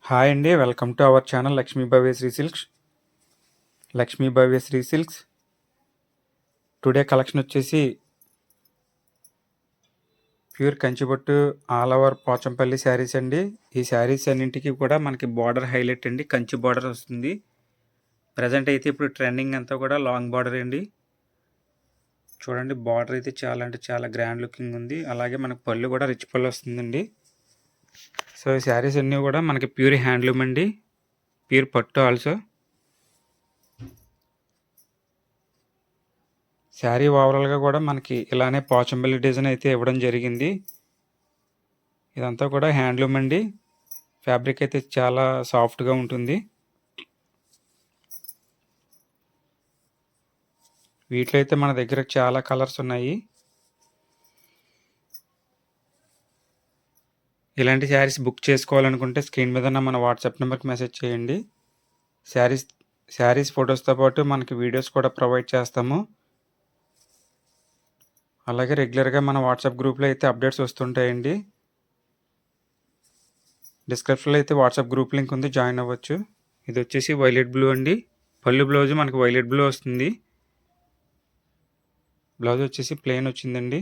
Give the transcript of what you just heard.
Hi అండి, welcome to our channel Lakshmi Bhavyasri silks. Lakshmi Bhavyasri silks today collection వచ్చేసి pure కంచిపట్టు all over Pochampally saris అండి. ఈ శారీస్ అన్నింటికి కూడా మనకి బార్డర్ హైలైట్ అండి, కంచి బార్డర్ వస్తుంది. ప్రజెంట్ అయితే ఇప్పుడు ట్రెండింగ్ అంతా కూడా లాంగ్ బార్డర్ అండి. చూడండి, బార్డర్ అయితే చాలా అంటే చాలా గ్రాండ్ లుకింగ్ ఉంది. అలాగే మనకు పళ్ళు కూడా రిచ్ పళ్ళు వస్తుందండి. సో ఈ శారీస్ అన్నీ కూడా మనకి ప్యూర్ హ్యాండ్లూమ్ అండి, ప్యూర్ పట్టు ఆల్సో. శారీ ఓవరాల్గా కూడా మనకి ఇలానే పోచంపల్లి డిజైన్ అయితే ఇవ్వడం జరిగింది. ఇదంతా కూడా హ్యాండ్లూమ్ అండి. ఫ్యాబ్రిక్ అయితే చాలా సాఫ్ట్గా ఉంటుంది. వీటిలో అయితే మన దగ్గర చాలా కలర్స్ ఉన్నాయి. ఇలాంటి శారీస్ బుక్ చేసుకోవాలనుకుంటే స్క్రీన్ మీద మన వాట్సాప్ నెంబర్కి మెసేజ్ చేయండి. శారీస్ ఫొటోస్తో పాటు మనకి వీడియోస్ కూడా ప్రొవైడ్ చేస్తాము. అలాగే రెగ్యులర్గా మన వాట్సాప్ గ్రూప్లో అయితే అప్డేట్స్ వస్తుంటాయండి. డిస్క్రిప్షన్లో అయితే వాట్సాప్ గ్రూప్ లింక్ ఉంది, జాయిన్ అవ్వచ్చు. ఇది వచ్చేసి వైలెట్ బ్లూ అండి. పళ్ళు బ్లౌజ్ మనకి వైలెట్ బ్లూ వస్తుంది. బ్లౌజ్ వచ్చేసి ప్లెయిన్ వచ్చిందండి.